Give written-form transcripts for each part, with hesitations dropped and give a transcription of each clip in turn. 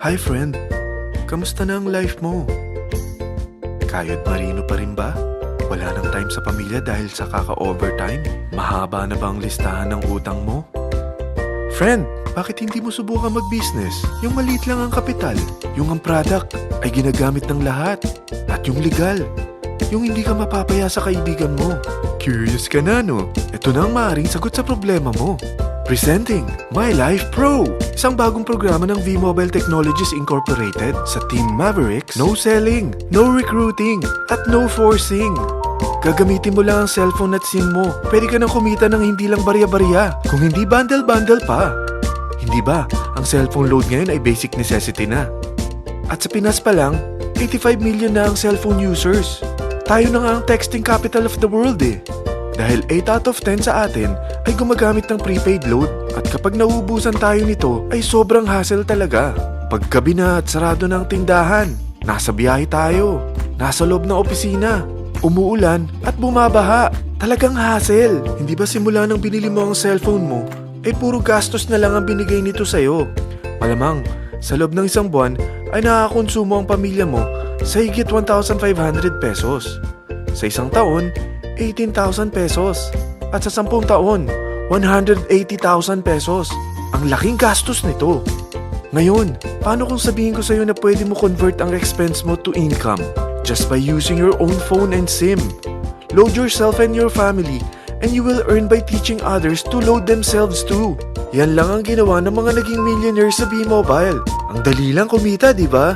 Hi friend, kamusta na ang life mo? Kayod marino pa rin ba? Wala nang time sa pamilya dahil sa kaka-overtime? Mahaba na ba ang listahan ng utang mo? Friend, bakit hindi mo subukan mag-business? Yung maliit lang ang kapital, yung ang product ay ginagamit ng lahat, at yung legal, yung hindi ka mapapaya sa kaibigan mo. Curious ka na, no? Ito na ang maaaring sagot sa problema mo. Presenting My Life Pro, isang bagong programa ng V-Mobile Technologies Incorporated sa Team Mavericks. No selling, no recruiting, at no forcing. Gagamitin mo lang ang cellphone at SIM mo. Pwede ka nang kumita ng hindi lang barya-barya, kung hindi bundle-bundle pa. Hindi ba, ang cellphone load ngayon ay basic necessity na. At sa Pinas pa lang, 85 million na ang cellphone users. Tayo na nga ang texting capital of the world eh. Dahil 8 out of 10 sa atin ay gumagamit ng prepaid load, at kapag nauubusan tayo nito ay sobrang hassle talaga. Paggabi na at sarado ng tindahan, nasa biyahe tayo, nasa loob ng opisina, umuulan at bumabaha. Talagang hassle. Hindi ba simula nang binili mo ang cellphone mo ay puro gastos na lang ang binigay nito sa'yo? Malamang sa loob ng isang buwan ay nakakakonsumo ang pamilya mo sa higit 1,500 pesos. Sa isang taon, 18,000 pesos. At sa 10 taon, 180,000 pesos. Ang laking gastos nito. Ngayon, paano kung sabihin ko sa'yo na pwede mo convert ang expense mo to income just by using your own phone and SIM? Load yourself and your family, and you will earn by teaching others to load themselves too. Yan lang ang ginawa ng mga naging millionaires sa V-Mobile. Ang dali lang kumita, di ba?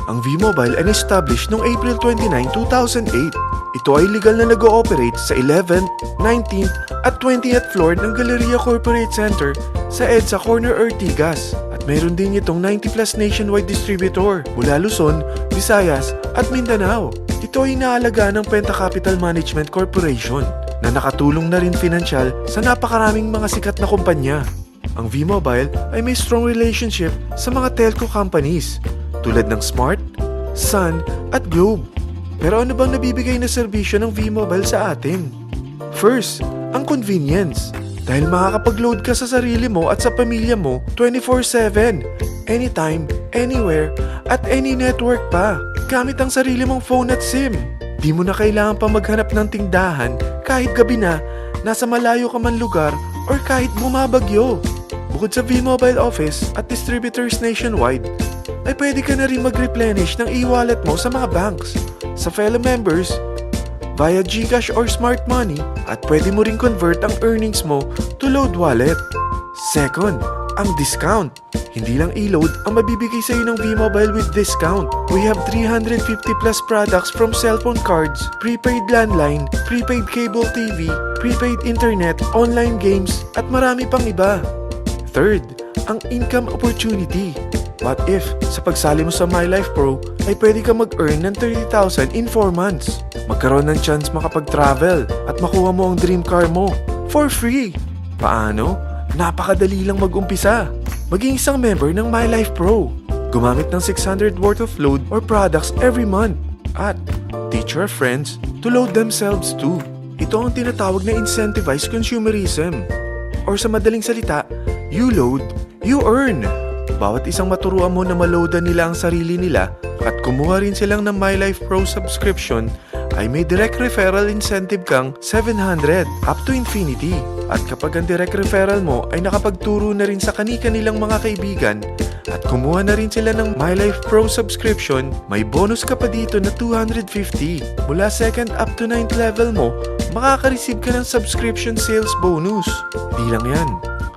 Ang V-Mobile ay established noong April 29, 2008. Ito ay legal na nag-ooperate sa 11th, 19th at 20th floor ng Galleria Corporate Center sa EDSA Corner Ortigas. At mayroon din itong 90 plus nationwide distributor mula Luzon, Visayas at Mindanao. Ito ay inaalagaan ng Penta Capital Management Corporation na nakatulong na rin pinansyal sa napakaraming mga sikat na kumpanya. Ang V-Mobile ay may strong relationship sa mga telco companies tulad ng Smart, Sun at Globe. Pero ano bang nabibigay na serbisyo ng V-Mobile sa atin? First, ang convenience. Dahil makakapag-load ka sa sarili mo at sa pamilya mo 24/7, anytime, anywhere, at any network pa. Gamit ang sarili mong phone at SIM. Di mo na kailangan pa maghanap ng tindahan kahit gabi na, nasa malayo ka man lugar, or kahit bumabagyo. Bukod sa V-Mobile office at distributors nationwide, ay pwede ka na rin mag-replenish ng e-wallet mo sa mga banks, sa fellow members, via GCash or Smart Money, at pwede mo rin convert ang earnings mo to load wallet. Second, ang discount. Hindi lang e-load ang mabibigay sa iyo ng V-Mobile with discount. We have 350 plus products from cellphone cards, prepaid landline, prepaid cable TV, prepaid internet, online games, at marami pang iba. Third, ang income opportunity. What if, sa pagsali mo sa My Life Pro, ay pwede ka mag-earn ng 30,000 in 4 months? Magkaroon ng chance makapag-travel at makuha mo ang dream car mo for free. Paano? Napakadali lang mag-umpisa. Maging isang member ng My Life Pro. Gumamit ng 600 worth of load or products every month. At teach your friends to load themselves too. Ito ang tinatawag na incentivized consumerism. Or sa madaling salita, you load, you earn. Bawat isang maturuan mo na maloadan nila ang sarili nila at kumuha rin silang ng My Life Pro subscription, ay may direct referral incentive kang 700 up to infinity. At kapag ang direct referral mo ay nakapagturo na rin sa kani-kanilang mga kaibigan at kumuha na rin sila ng My Life Pro subscription, may bonus ka pa dito na 250. Mula 2nd up to 9th level mo, makaka-receive ka ng subscription sales bonus. Di lang yan.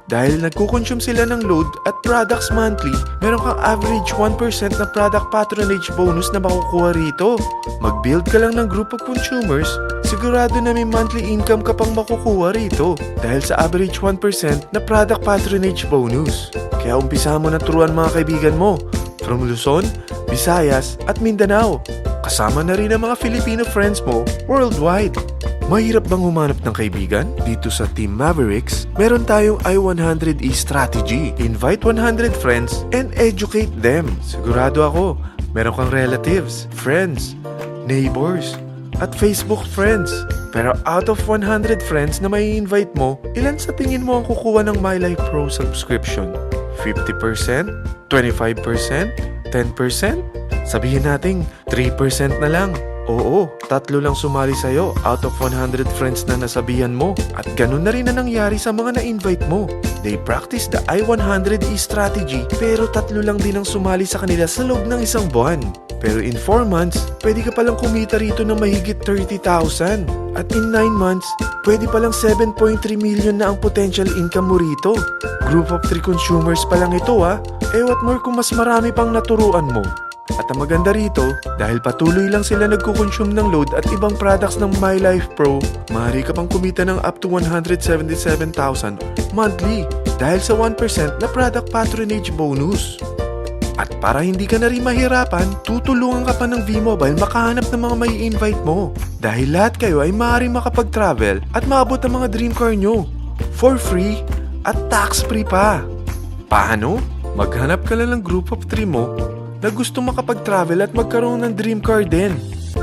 Dahil nagkukonsume sila ng load at products monthly, meron kang average 1% na product patronage bonus na makukuha rito. Mag-build ka lang ng group of consumers, sigurado na may monthly income ka pang makukuha rito dahil sa average 1% na product patronage bonus. Kaya umpisa mo na turuan mga kaibigan mo from Luzon, Visayas at Mindanao. Kasama na rin ang mga Filipino friends mo worldwide. Mahirap bang humanap ng kaibigan? Dito sa Team Mavericks, meron tayong I100E strategy. Invite 100 friends and educate them. Sigurado ako, meron kang relatives, friends, neighbors, at Facebook friends. Pero out of 100 friends na may invite mo, ilan sa tingin mo ang kukuha ng My Life Pro subscription? 50%? 25%? 10%? Sabihin nating 3% na lang. Oo, 3 lang sumali sa'yo out of 100 friends na nasabihan mo. At ganun na rin na nangyari sa mga na-invite mo. They practice the I-100E strategy pero 3 lang din ang sumali sa kanila sa loob ng isang buwan. Pero in 4 months, pwede ka palang kumita rito ng mahigit 30,000. At in 9 months, pwede palang 7.3 million na ang potential income mo rito. Group of 3 consumers pa lang ito what more kung mas marami pang naturuan mo. At ang maganda rito, dahil patuloy lang sila nagkukonsume ng load at ibang products ng My Life Pro, maaari ka pang kumita ng up to 177,000 monthly dahil sa 1% na product patronage bonus. At para hindi ka na rin mahirapan, tutulungan ka pa ng V-Mobile makahanap ng mga may invite mo. Dahil lahat kayo ay maaaring makapag-travel at maabot ang mga dream car nyo for free at tax-free pa. Paano? Maghanap ka lang ng group of 3 mo na gusto makapag-travel at magkaroon ng dream car din.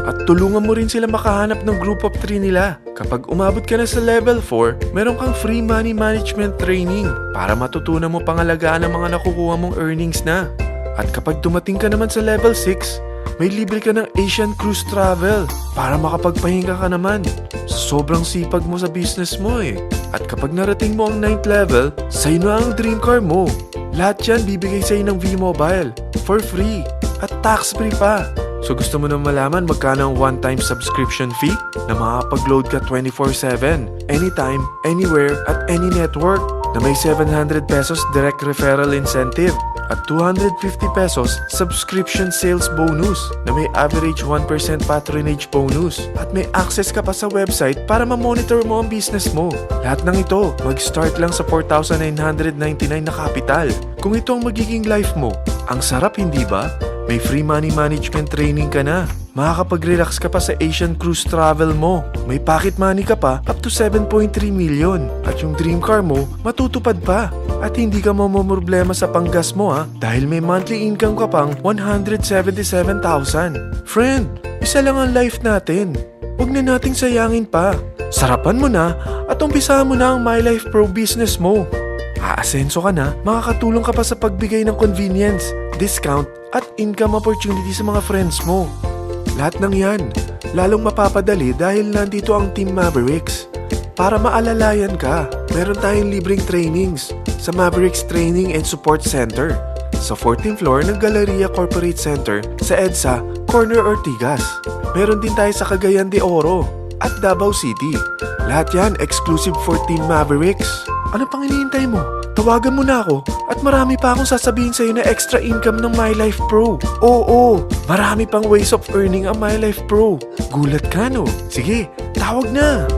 At tulungan mo rin sila makahanap ng group of 3 nila. Kapag umabot ka na sa level 4, meron kang free money management training para matutunan mo pangalagaan ang mga nakukuha mong earnings na. At kapag dumating ka naman sa level 6, may libre ka ng Asian Cruise Travel para makapagpahinga ka naman. Sobrang sipag mo sa business mo At kapag narating mo ang 9th level, sa'yo na ang dream car mo. Lahat yan bibigay sa'yo ng V-Mobile for free at tax-free pa. So gusto mo na malaman magkano ang one-time subscription fee na makakapag-load ka 24/7, anytime, anywhere, at any network na may 700 pesos direct referral incentive at 250 pesos subscription sales bonus na may average 1% patronage bonus at may access ka pa sa website para ma-monitor mo ang business mo. Lahat ng ito mag-start lang sa 4,999 na capital. Kung ito ang magiging life mo, ang sarap hindi ba? May free money management training ka na. Makakapag-relax ka pa sa Asian Cruise Travel mo. May pocket money ka pa up to 7.3 million. At yung dream car mo, matutupad pa. At hindi ka mamomroblema sa panggas mo dahil may monthly income ka pang 177,000. Friend, isa lang ang life natin. Huwag na nating sayangin pa. Sarapan mo na at umpisahan mo na ang My Life Pro business mo. Aasenso ka na, makakatulong ka pa sa pagbigay ng convenience, discount, at income opportunity sa mga friends mo. Lahat ng yan, lalong mapapadali dahil nandito ang Team Mavericks. Para maalalayan ka, meron tayong libreng trainings sa Mavericks Training and Support Center sa 14th floor ng Galleria Corporate Center sa EDSA, Corner Ortigas. Meron din tayo sa Cagayan de Oro at Davao City. Lahat yan exclusive for Team Mavericks. Ano pang hinihintay mo? Tawagan mo na ako at marami pa akong sasabihin sa'yo na extra income ng My Life Pro. Oo, marami pang ways of earning ang My Life Pro. Gulat ka no? Sige, tawag na!